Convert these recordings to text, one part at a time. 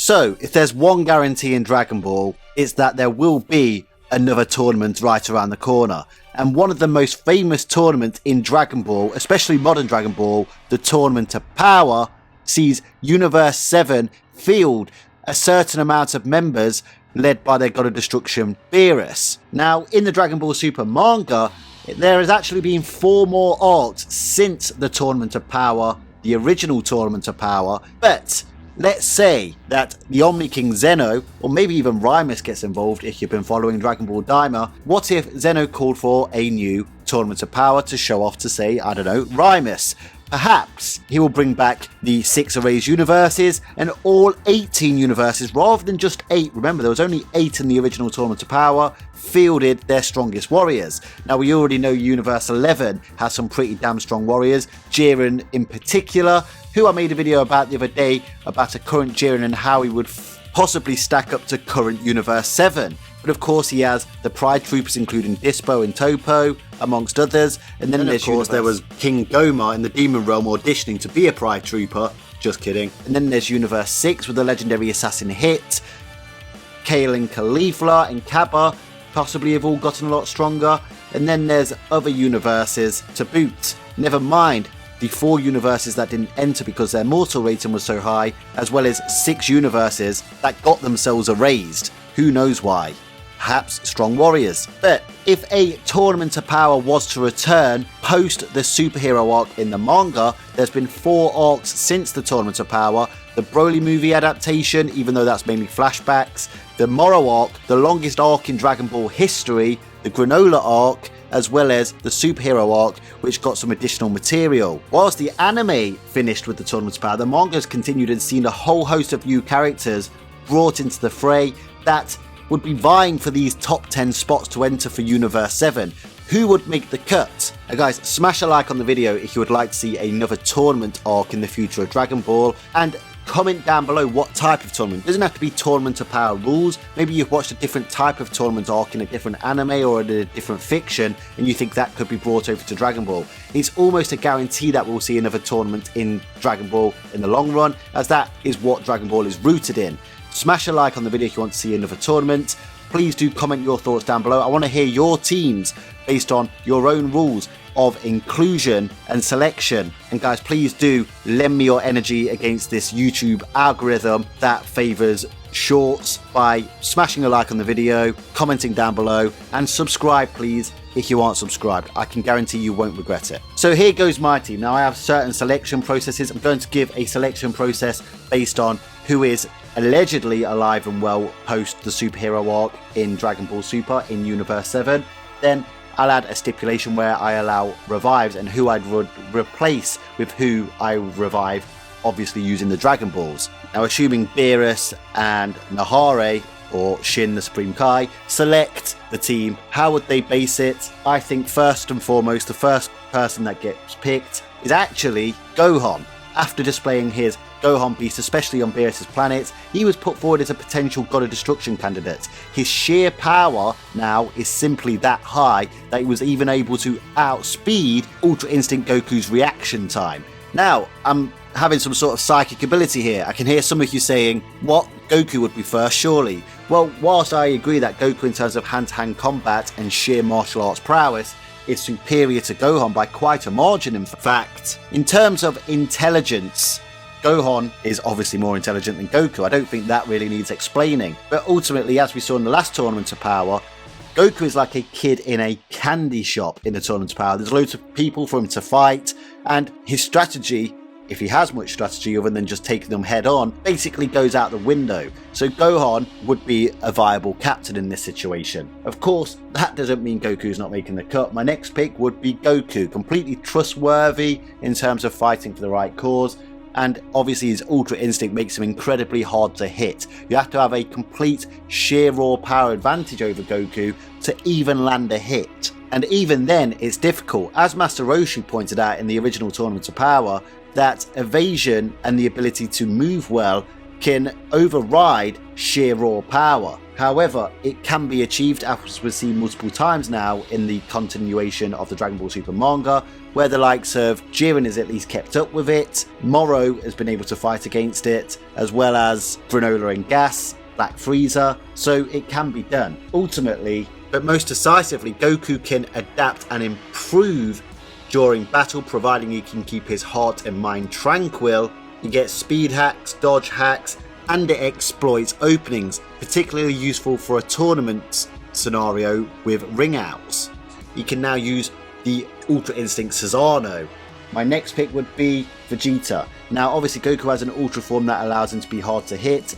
So, if there's one guarantee in Dragon Ball, it's that there will be another tournament right around the corner. And one of the most famous tournaments in Dragon Ball, especially modern Dragon Ball, the Tournament of Power, sees Universe 7 field a certain amount of members led by their God of Destruction, Beerus. Now, in the Dragon Ball Super manga, there has actually been 4 more arcs since the Tournament of Power, the original Tournament of Power, but let's say that the Omni King Zeno, or maybe even Rymus gets involved if you've been following Dragon Ball Daima. What if Zeno called for a new Tournament of Power to show off to, say, I don't know, Rymus? Perhaps he will bring back the 6 erased universes and all 18 universes rather than just 8. Remember, there was only 8 in the original Tournament of Power, fielded their strongest warriors. Now, we already know Universe 11 has some pretty damn strong warriors, Jiren in particular, who I made a video about the other day about a current Jiren and how he would possibly stack up to current Universe 7. But of course he has the Pride Troopers including Dispo and Topo, amongst others. And then of course there was King Goma in the Demon Realm auditioning to be a Pride Trooper. Just kidding. And then there's Universe 6 with the legendary assassin Hit. Kale and Caulifla and Cabba possibly have all gotten a lot stronger. And then there's other universes to boot. Never mind the 4 universes that didn't enter because their mortal rating was so high, as well as 6 universes that got themselves erased. Who knows why? Perhaps strong warriors. But if a Tournament of Power was to return post the superhero arc in the manga, there's been 4 arcs since the Tournament of Power. The Broly movie adaptation, even though that's mainly flashbacks, the Moro arc, the longest arc in Dragon Ball history, the Granola arc, as well as the superhero arc, which got some additional material. Whilst the anime finished with the Tournament of Power, the manga has continued and seen a whole host of new characters brought into the fray that would be vying for these top 10 spots to enter for Universe 7. Who would make the cut? Now guys, smash a like on the video if you would like to see another tournament arc in the future of Dragon Ball, and comment down below what type of tournament. It doesn't have to be Tournament of Power rules. Maybe you've watched a different type of tournament arc in a different anime or in a different fiction and you think that could be brought over to Dragon Ball. It's almost a guarantee that we'll see another tournament in Dragon Ball in the long run, as that is what Dragon Ball is rooted in. Smash a like on the video if you want to see another tournament. Please do comment your thoughts down below. I want to hear your teams based on your own rules of inclusion and selection. And guys, please do lend me your energy against this YouTube algorithm that favors shorts by smashing a like on the video, commenting down below, and subscribe please if you aren't subscribed. I can guarantee you won't regret it. So here goes my team. Now I have certain selection processes. I'm going to give a selection process based on who is allegedly alive and well post the superhero arc in Dragon Ball Super in Universe 7. Then I'll add a stipulation where I allow revives and who I'd replace with who I revive, obviously using the Dragon Balls. Now assuming Beerus and Nahare, or Shin the Supreme Kai, select the team, how would they base it? I think first and foremost, the first person that gets picked is actually Gohan. After displaying his Gohan Beast, especially on Beerus' planet, he was put forward as a potential God of Destruction candidate. His sheer power now is simply that high that he was even able to outspeed Ultra Instinct Goku's reaction time. Now, I'm having some sort of psychic ability here. I can hear some of you saying, what? Goku would be first, surely? Well, whilst I agree that Goku in terms of hand-to-hand combat and sheer martial arts prowess is superior to Gohan by quite a margin in fact, in terms of intelligence, Gohan is obviously more intelligent than Goku. I don't think that really needs explaining. But ultimately, as we saw in the last Tournament of Power, Goku is like a kid in a candy shop in the Tournament of Power. There's loads of people for him to fight, and his strategy, if he has much strategy other than just taking them head on, basically goes out the window. So Gohan would be a viable captain in this situation. Of course, that doesn't mean Goku's not making the cut. My next pick would be Goku, completely trustworthy in terms of fighting for the right cause, and obviously his Ultra Instinct makes him incredibly hard to hit. You have to have a complete sheer raw power advantage over Goku to even land a hit. And even then, it's difficult. As Master Roshi pointed out in the original Tournament of Power, that evasion and the ability to move well can override sheer raw power. However, it can be achieved, as we've seen multiple times now in the continuation of the Dragon Ball Super manga, where the likes of Jiren has at least kept up with it, Moro has been able to fight against it, as well as Granola and Gas, Black Frieza, so it can be done. Ultimately, but most decisively, Goku can adapt and improve during battle, providing he can keep his heart and mind tranquil. He gets speed hacks, dodge hacks, and it exploits openings, particularly useful for a tournament scenario with ring outs. He can now use the Ultra Instinct Susano. My next pick would be Vegeta. Now obviously Goku has an Ultra form that allows him to be hard to hit,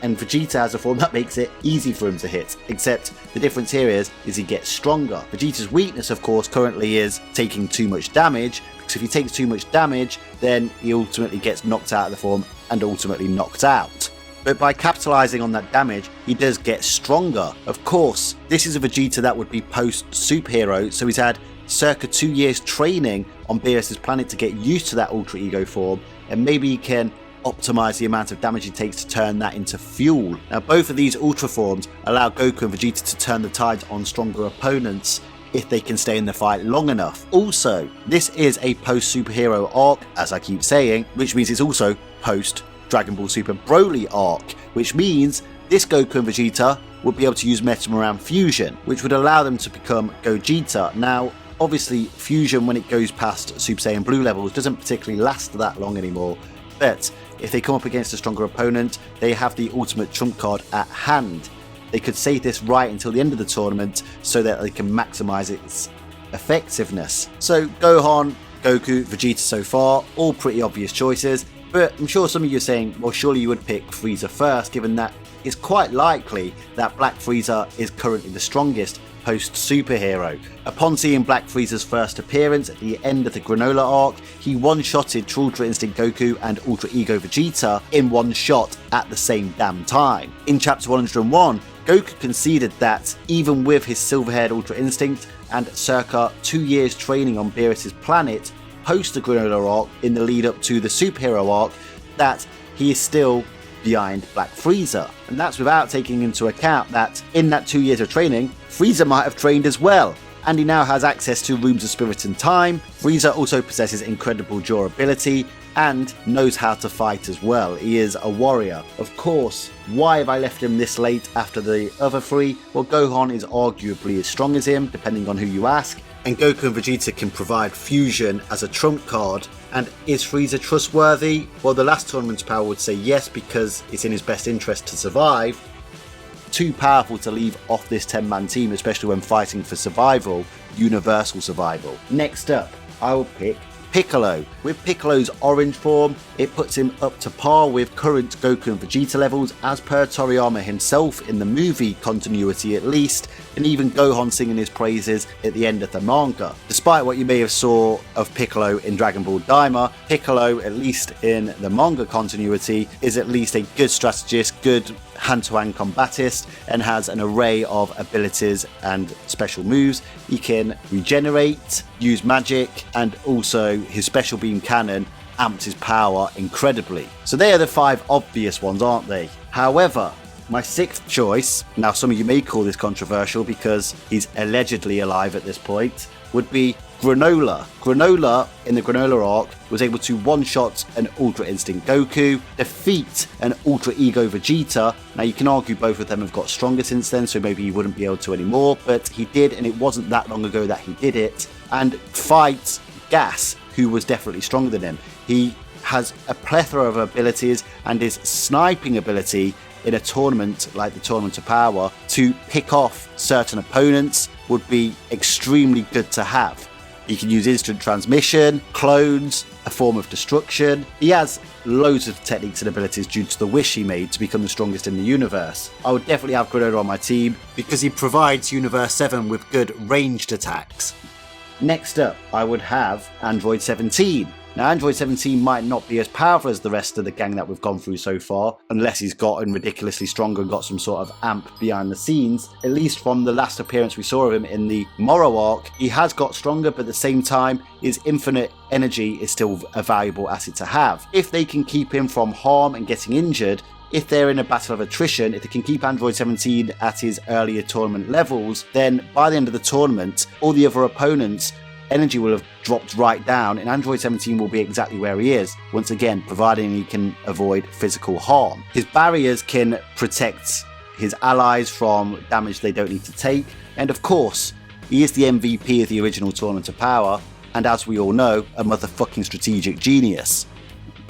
and Vegeta has a form that makes it easy for him to hit, except the difference here is he gets stronger. Vegeta's weakness, of course, currently is taking too much damage, because if he takes too much damage, then he ultimately gets knocked out of the form and ultimately knocked out. But by capitalising on that damage, he does get stronger. Of course, this is a Vegeta that would be post-superhero, so he's had circa 2 years training on Beerus' planet to get used to that Ultra Ego form, and maybe he can optimize the amount of damage it takes to turn that into fuel. Now both of these Ultra forms allow Goku and Vegeta to turn the tides on stronger opponents if they can stay in the fight long enough. Also, this is a post-superhero arc, as I keep saying, which means it's also post-Dragon Ball Super Broly arc, which means this Goku and Vegeta would be able to use Metamoran Fusion, which would allow them to become Gogeta. Now, obviously, Fusion, when it goes past Super Saiyan Blue levels, doesn't particularly last that long anymore, but if they come up against a stronger opponent, they have the ultimate trump card at hand. They could save this right until the end of the tournament so that they can maximise its effectiveness. So Gohan, Goku, Vegeta so far, all pretty obvious choices, but I'm sure some of you are saying, well, surely you would pick Frieza first, given that it's quite likely that Black Frieza is currently the strongest post-superhero. Upon seeing Black Frieza's first appearance at the end of the Granola arc, he one-shotted Ultra Instinct Goku and Ultra Ego Vegeta in one shot at the same damn time. In Chapter 101, Goku conceded that even with his silver-haired Ultra Instinct and circa 2 years training on Beerus' planet post the Granola arc in the lead up to the superhero arc, that he is still behind Black Frieza. And that's without taking into account that in that 2 years of training, Frieza might have trained as well, and he now has access to Rooms of Spirit and Time. Frieza also possesses incredible durability and knows how to fight as well. He is a warrior. Of course, why have I left him this late after the other three? Well, Gohan is arguably as strong as him, depending on who you ask, and Goku and Vegeta can provide fusion as a trump card. And is Frieza trustworthy? Well, the last tournament's power would say yes, because it's in his best interest to survive. Too powerful to leave off this 10-man team, especially when fighting for survival, universal survival. Next up, I will pick Piccolo. With Piccolo's orange form, it puts him up to par with current Goku and Vegeta levels, as per Toriyama himself in the movie continuity at least, and even Gohan singing his praises at the end of the manga. Despite what you may have saw of Piccolo in Dragon Ball Daima, Piccolo, at least in the manga continuity, is at least a good strategist, good hand-to-hand combatist, and has an array of abilities and special moves. He can regenerate, use magic, and also his special beam cannon amps his power incredibly. So they are the 5 obvious ones, aren't they? However, my 6th choice, now some of you may call this controversial because he's allegedly alive at this point, would be Granola. Granola, in the Granola arc, was able to one-shot an Ultra Instinct Goku, defeat an Ultra Ego Vegeta. Now you can argue both of them have got stronger since then, so maybe he wouldn't be able to anymore, but he did, and it wasn't that long ago that he did it, and fight Gas, who was definitely stronger than him. He has a plethora of abilities, and his sniping ability in a tournament like the Tournament of Power to pick off certain opponents would be extremely good to have. He can use instant transmission, clones, a form of destruction. He has loads of techniques and abilities due to the wish he made to become the strongest in the universe. I would definitely have Granola on my team because he provides Universe 7 with good ranged attacks. Next up, I would have Android 17. Now, Android 17 might not be as powerful as the rest of the gang that we've gone through so far, unless he's gotten ridiculously stronger and got some sort of amp behind the scenes. At least from the last appearance we saw of him in the Moro arc, he has got stronger, but at the same time, his infinite energy is still a valuable asset to have. If they can keep him from harm and getting injured, if they're in a battle of attrition, if they can keep Android 17 at his earlier tournament levels, then by the end of the tournament, all the other opponents' energy will have dropped right down, and Android 17 will be exactly where he is, once again, providing he can avoid physical harm. His barriers can protect his allies from damage they don't need to take, and of course, he is the MVP of the original Tournament of Power, and as we all know, a motherfucking strategic genius.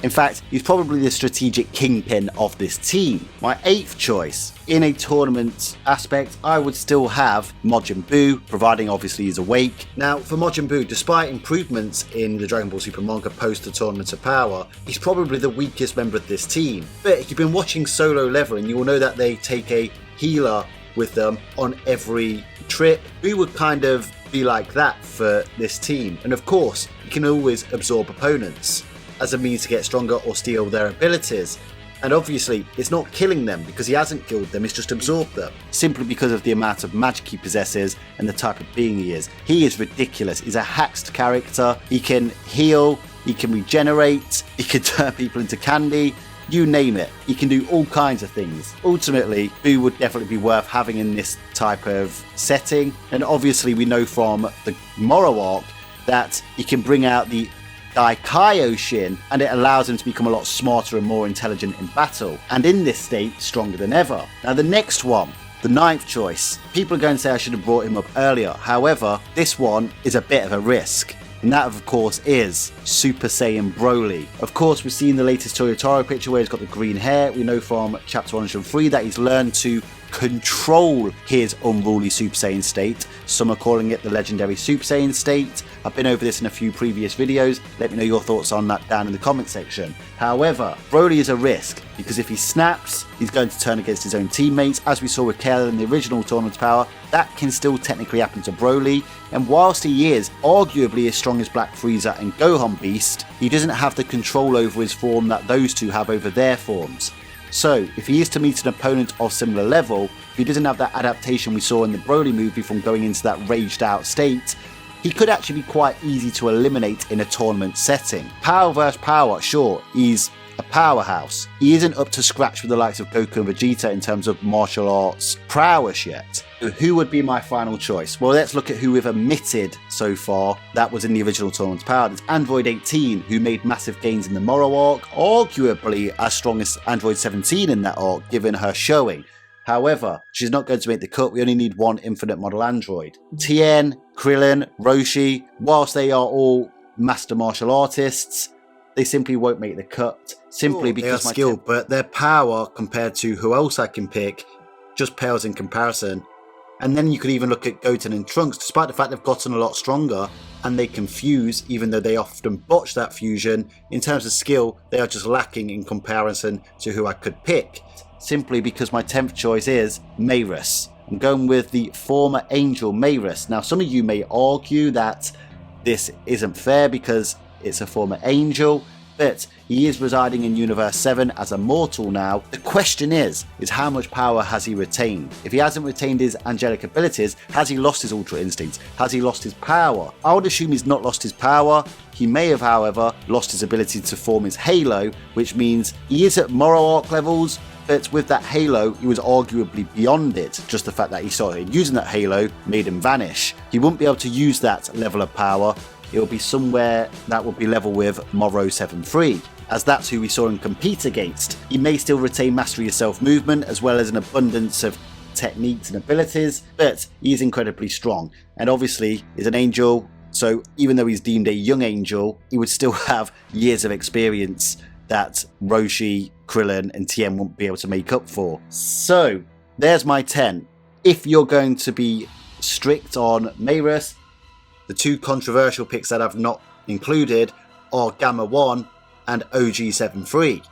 In fact, he's probably the strategic kingpin of this team. My 8th choice, in a tournament aspect, I would still have Majin Buu, providing obviously he's awake. Now, for Majin Buu, despite improvements in the Dragon Ball Super manga post the Tournament of Power, he's probably the weakest member of this team. But if you've been watching Solo Leveling, you will know that they take a healer with them on every trip. Buu would kind of be like that for this team. And of course, he can always absorb opponents as a means to get stronger or steal their abilities. And obviously, it's not killing them because he hasn't killed them, it's just absorbed them. Simply because of the amount of magic he possesses and the type of being he is. He is ridiculous. He's a hacked character. He can heal, he can regenerate, he can turn people into candy. You name it, he can do all kinds of things. Ultimately, Buu would definitely be worth having in this type of setting. And obviously, we know from the Moro arc that he can bring out the Daikaio-shin, and it allows him to become a lot smarter and more intelligent in battle, and in this state, stronger than ever. Now the next one, the 9th choice, people are going to say I should have brought him up earlier. However, this one is a bit of a risk, and that of course is Super Saiyan Broly. Of course, we've seen the latest Toyotaro picture where he's got the green hair. We know from chapter 103 that he's learned to control his unruly Super Saiyan state. Some are calling it the Legendary Super Saiyan state. I've been over this in a few previous videos. Let me know your thoughts on that down in the comment section. However, Broly is a risk because if he snaps, he's going to turn against his own teammates. As we saw with Kale in the original Tournament of Power, that can still technically happen to Broly. And whilst he is arguably as strong as Black Frieza and Gohan Beast, he doesn't have the control over his form that those two have over their forms. So, if he is to meet an opponent of similar level, if he doesn't have that adaptation we saw in the Broly movie from going into that raged out state, he could actually be quite easy to eliminate in a tournament setting. Power versus power, sure, he's a powerhouse. He isn't up to scratch with the likes of Goku and Vegeta in terms of martial arts prowess yet. Who would be my final choice? Well, let's look at who we've omitted so far. That was in the original Tournament of Power. There's Android 18, who made massive gains in the Moro arc, arguably as strong as Android 17 in that arc, given her showing. However, she's not going to make the cut. We only need one infinite model android. Tien, Krillin, Roshi, whilst they are all master martial artists, they simply won't make the cut. Simply because they are skilled, but their power compared to who else I can pick just pales in comparison. And then you could even look at Goten and Trunks, despite the fact they've gotten a lot stronger and they can fuse, even though they often botch that fusion. In terms of skill, they are just lacking in comparison to who I could pick. Simply because my 10th choice is Beerus. I'm going with the former Angel Beerus. Now, some of you may argue that this isn't fair because it's a former Angel, but he is residing in Universe 7 as a mortal now. The question is how much power has he retained? If he hasn't retained his angelic abilities, has he lost his Ultra Instinct? Has he lost his power? I would assume he's not lost his power. He may have, however, lost his ability to form his halo, which means he is at Moro arc levels, but with that halo, he was arguably beyond it. Just the fact that he started using that halo made him vanish. He wouldn't be able to use that level of power. It will be somewhere that will be level with Moro 7-3, as that's who we saw him compete against. He may still retain mastery of self-movement, as well as an abundance of techniques and abilities, but he is incredibly strong, and obviously is an angel, so even though he's deemed a young angel, he would still have years of experience that Roshi, Krillin and Tien won't be able to make up for. So, there's my 10. If you're going to be strict on Beerus, the two controversial picks that I've not included are Gamma 1 and OG73.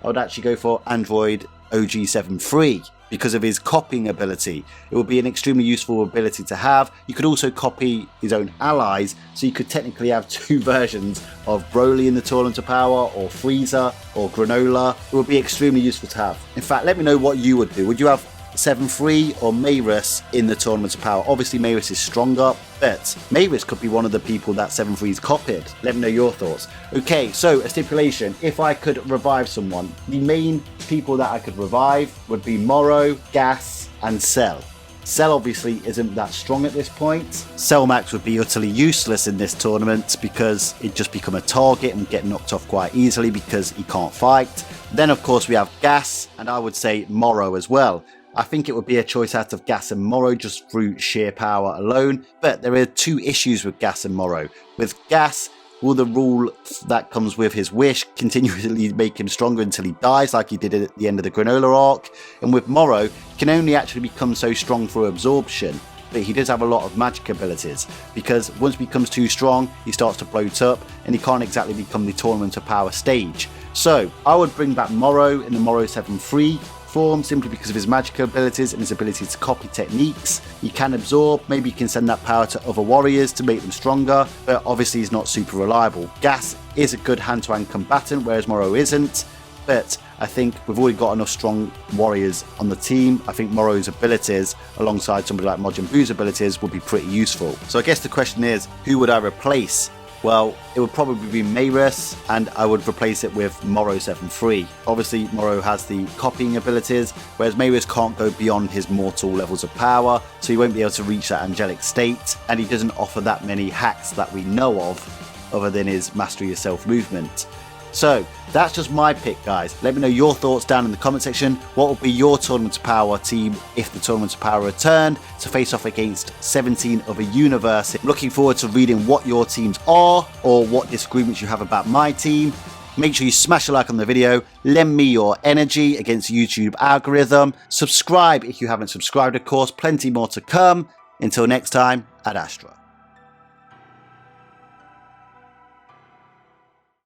I would actually go for Android OG73 because of his copying ability. It would be an extremely useful ability to have. You could also copy his own allies, so you could technically have two versions of Broly in the Tournament of Power, or Frieza, or Granola. It would be extremely useful to have. In fact, let me know what you would do. Would you have 7-3 or Beerus in the Tournament of Power? Obviously Beerus is stronger, but Beerus could be one of the people that 7-3's copied. Let me know your thoughts. Okay, so a stipulation, if I could revive someone, the main people that I could revive would be Moro, Gas and Cell. Cell obviously isn't that strong at this point. Cell Max would be utterly useless in this tournament because he'd just become a target and get knocked off quite easily because he can't fight. Then of course we have Gas, and I would say Moro as well. I think it would be a choice out of Gas and Moro just through sheer power alone, but there are two issues with Gas and Moro. With Gas, will the rule that comes with his wish continually make him stronger until he dies, like he did at the end of the Granola arc? And with Moro, he can only actually become so strong through absorption, but he does have a lot of magic abilities, because once he becomes too strong, he starts to bloat up, and he can't exactly become the Tournament of Power stage. So, I would bring back Moro in the Moro 7-3 form, simply because of his magical abilities and his ability to copy techniques. He can absorb, maybe he can send that power to other warriors to make them stronger, but obviously he's not super reliable. Gas is a good hand-to-hand combatant, whereas Moro isn't, but I think we've already got enough strong warriors on the team. I think Moro's abilities, alongside somebody like Majin Buu's abilities, would be pretty useful. So I guess the question is, who would I replace? Well, it would probably be Beerus, and I would replace it with Moro 7-3. Obviously, Moro has the copying abilities, whereas Beerus can't go beyond his mortal levels of power, so he won't be able to reach that angelic state, and he doesn't offer that many hacks that we know of, other than his Mastery of Self movement. So, that's just my pick, guys. Let me know your thoughts down in the comment section. What would be your Tournament of Power team if the Tournament of Power returned to face off against 17 other universes? Looking forward to reading what your teams are, or what disagreements you have about my team. Make sure you smash a like on the video, lend me your energy against YouTube algorithm. Subscribe if you haven't subscribed, of course. Plenty more to come. Until next time, Ad Astra.